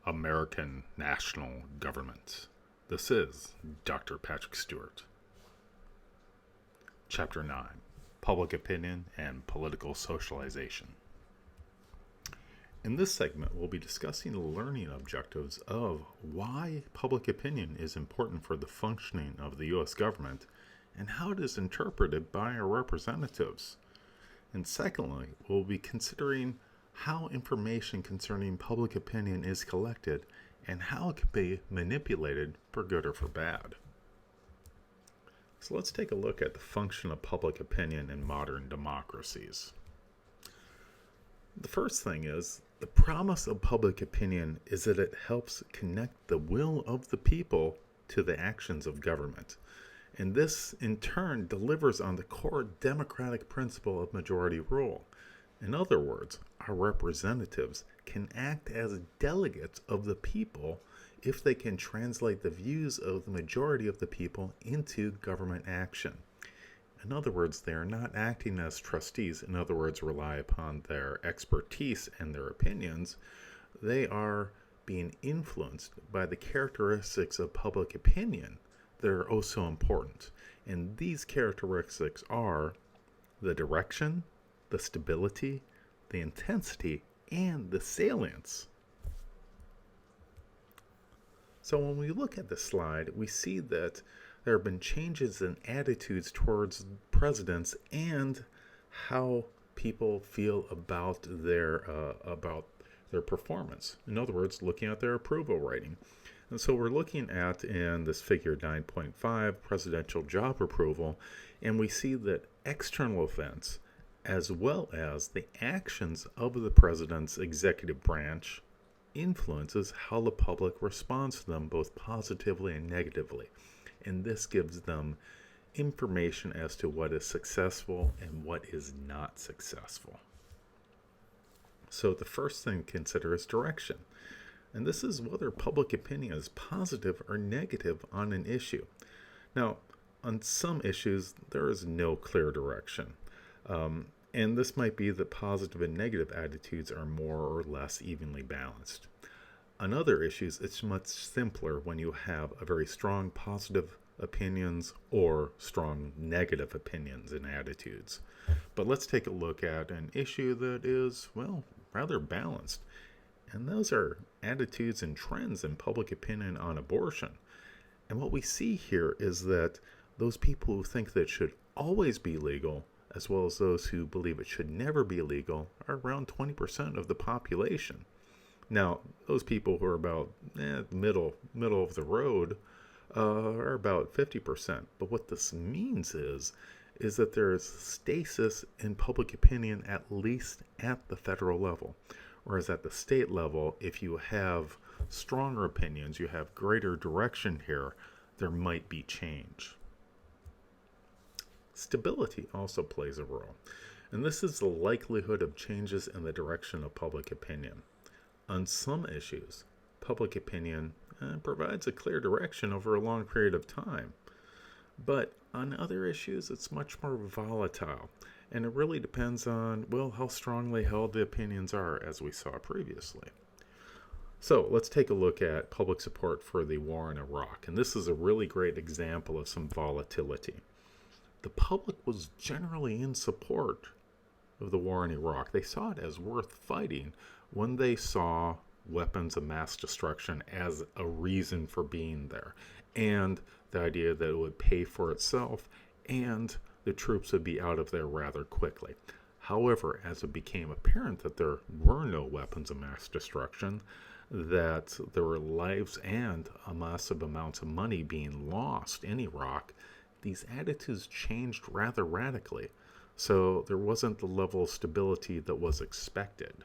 American national government. This is Dr. Patrick Stewart. Chapter 9, Public Opinion and Political Socialization. In this segment, we'll be discussing the learning objectives of why public opinion is important for the functioning of the U.S. government and how it is interpreted by our representatives. And secondly, we'll be considering how information concerning public opinion is collected and how it can be manipulated for good or for bad. So let's take a look at the function of public opinion in modern democracies. The first thing is, the promise of public opinion is that it helps connect the will of the people to the actions of government. And this, in turn, delivers on the core democratic principle of majority rule. In other words, our representatives can act as delegates of the people if they can translate the views of the majority of the people into government action. In other words, they are not acting as trustees, in other words, rely upon their expertise and their opinions. They are being influenced by the characteristics of public opinion that are oh so important. And these characteristics are the direction, the stability, the intensity, and the salience. So when we look at the slide, we see that there have been changes in attitudes towards presidents and how people feel about their performance. In other words, looking at their approval rating. And so we're looking at, in this figure 9.5, presidential job approval, and we see that external events, as well as the actions of the president's executive branch, influences how the public responds to them both positively and negatively. And this gives them information as to what is successful and what is not successful. So the first thing to consider is direction. And this is whether public opinion is positive or negative on an issue. Now, on some issues, there is no clear direction. And this might be that positive and negative attitudes are more or less evenly balanced. On other issues, it's much simpler when you have a very strong positive opinions or strong negative opinions and attitudes. But let's take a look at an issue that is, well, rather balanced. And those are attitudes and trends in public opinion on abortion. And what we see here is that those people who think that it should always be legal, as well as those who believe it should never be legal, are around 20% of the population. Now, those people who are about middle of the road are about 50%. But what this means is that there is stasis in public opinion, at least at the federal level. Whereas at the state level, if you have stronger opinions, you have greater direction here, there might be change. Stability also plays a role, and this is the likelihood of changes in the direction of public opinion. On some issues, public opinion provides a clear direction over a long period of time, but on other issues, it's much more volatile, and it really depends on, well, how strongly held the opinions are, as we saw previously. So let's take a look at public support for the war in Iraq, and this is a really great example of some volatility. The public was generally in support of the war in Iraq. They saw it as worth fighting when they saw weapons of mass destruction as a reason for being there, and the idea that it would pay for itself and the troops would be out of there rather quickly. However, as it became apparent that there were no weapons of mass destruction, that there were lives and a massive amounts of money being lost in Iraq, these attitudes changed rather radically, so there wasn't the level of stability that was expected.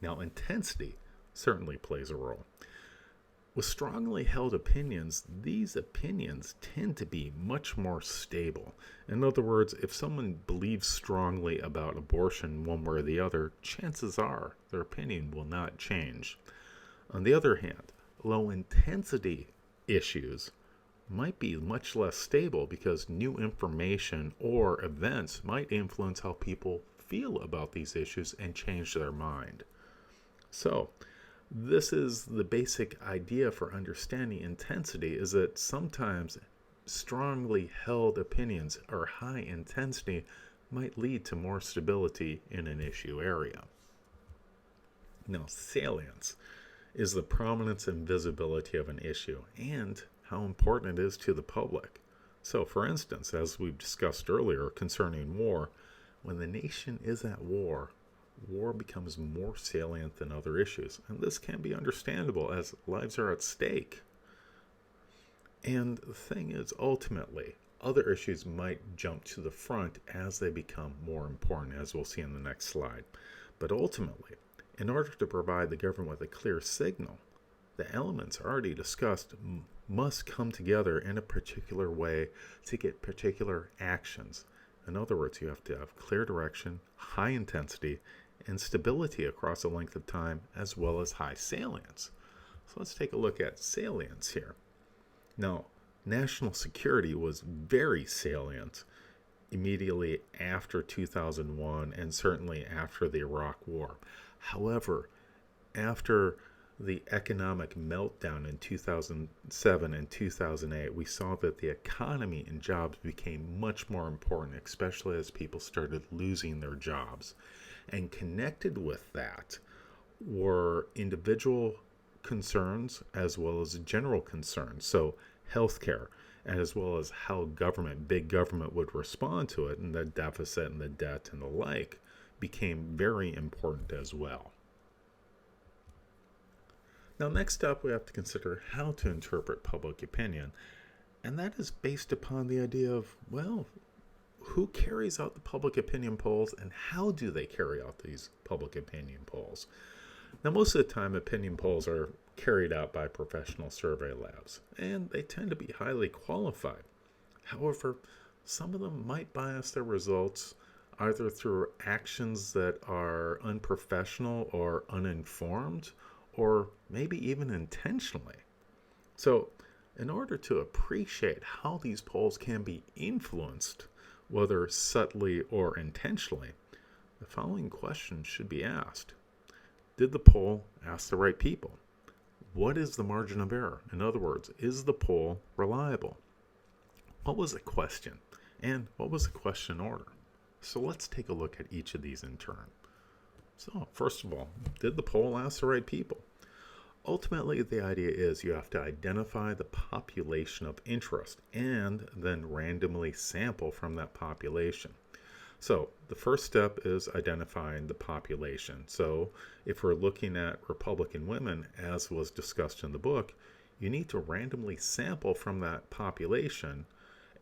Now, intensity certainly plays a role. With strongly held opinions, these opinions tend to be much more stable. In other words, if someone believes strongly about abortion one way or the other, chances are their opinion will not change. On the other hand, low intensity issues might be much less stable because new information or events might influence how people feel about these issues and change their mind. So, This is the basic idea for understanding intensity, is that sometimes strongly held opinions or high intensity might lead to more stability in an issue area. Now, salience is the prominence and visibility of an issue and how important it is to the public. So, for instance, as we've discussed earlier concerning war, when the nation is at war, war becomes more salient than other issues. And this can be understandable as lives are at stake. And the thing is, ultimately, other issues might jump to the front as they become more important, as we'll see in the next slide. But ultimately, in order to provide the government with a clear signal, the elements already discussed must come together in a particular way to get particular actions. In other words, you have to have clear direction, high intensity, and stability across a length of time, as well as high salience. So let's take a look at salience here. Now, national security was very salient immediately after 2001 and certainly after the Iraq War. However, after the economic meltdown in 2007 and 2008, we saw that the economy and jobs became much more important, especially as people started losing their jobs. And connected with that were individual concerns as well as general concerns. So healthcare, as well as how big government would respond to it, and the deficit and the debt and the like became very important as well. Now, next up, we have to consider how to interpret public opinion. And that is based upon the idea of, well, who carries out the public opinion polls and how do they carry out these public opinion polls? Now, most of the time, opinion polls are carried out by professional survey labs, and they tend to be highly qualified. However, some of them might bias their results either through actions that are unprofessional or uninformed, or maybe even intentionally. So, in order to appreciate how these polls can be influenced, whether subtly or intentionally, the following questions should be asked. Did the poll ask the right people? What is the margin of error? In other words, is the poll reliable? What was the question? And what was the question order? So let's take a look at each of these in turn. So first of all, did the poll ask the right people? Ultimately, the idea is you have to identify the population of interest and then randomly sample from that population. So the first step is identifying the population. So if we're looking at Republican women, as was discussed in the book, you need to randomly sample from that population.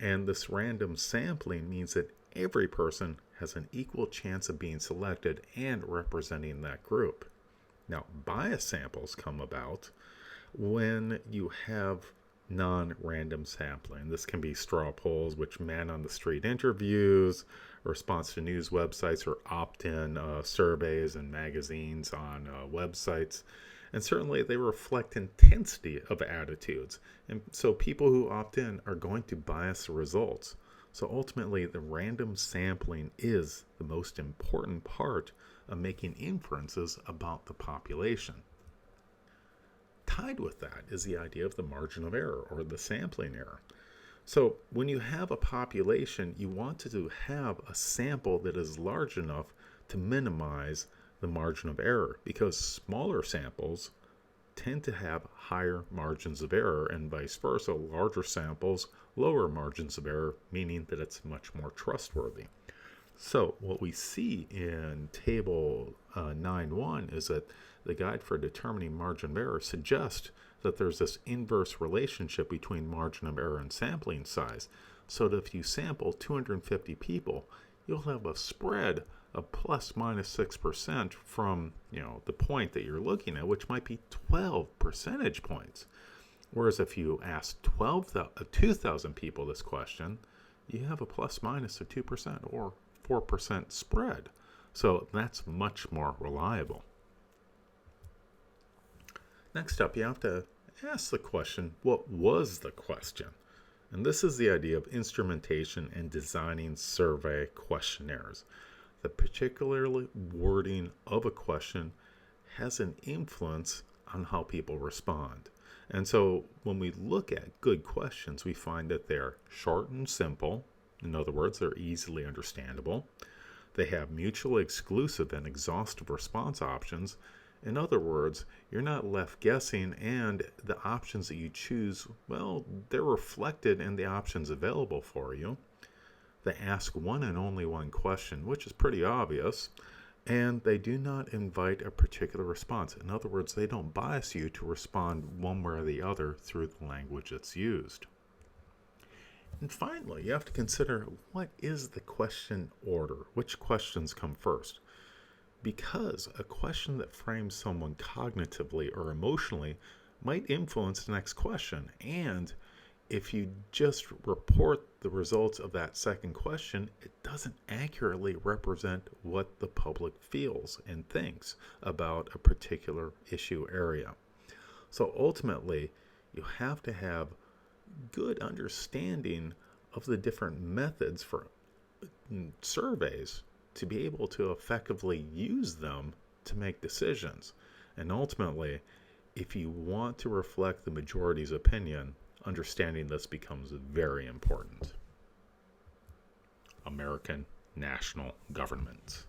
And this random sampling means that every person has an equal chance of being selected and representing that group. Now, bias samples come about when you have non-random sampling. This can be straw polls, which man-on-the-street interviews, response to news websites, or opt-in surveys and magazines on websites. And certainly they reflect intensity of attitudes. And so people who opt in are going to bias the results. So ultimately, the random sampling is the most important part of making inferences about the population. Tied with that is the idea of the margin of error, or the sampling error. So when you have a population, you want to have a sample that is large enough to minimize the margin of error, because smaller samples tend to have higher margins of error, and vice versa, larger samples, lower margins of error, meaning that it's much more trustworthy. So what we see in table 9.1 is that the guide for determining margin of error suggests that there's this inverse relationship between margin of error and sampling size. So that if you sample 250 people, you'll have a spread of plus minus 6% from the point that you're looking at, which might be 12 percentage points. Whereas if you ask 2,000 people this question, you have a plus minus of 2% or 4% spread. So that's much more reliable. Next up, you have to ask the question, what was the question? And this is the idea of instrumentation and designing survey questionnaires. The particular wording of a question has an influence on how people respond. And so when we look at good questions, we find that they're short and simple. In other words, they're easily understandable. They have mutually exclusive and exhaustive response options. In other words, you're not left guessing, and the options that you choose, well, they're reflected in the options available for you. They ask one and only one question, which is pretty obvious, and they do not invite a particular response. In other words, they don't bias you to respond one way or the other through the language that's used. And finally, you have to consider, what is the question order? Which questions come first? Because a question that frames someone cognitively or emotionally might influence the next question. And if you just report the results of that second question, it doesn't accurately represent what the public feels and thinks about a particular issue area. So ultimately, you have to have good understanding of the different methods for surveys to be able to effectively use them to make decisions. And ultimately, if you want to reflect the majority's opinion, understanding this becomes very important. American national government.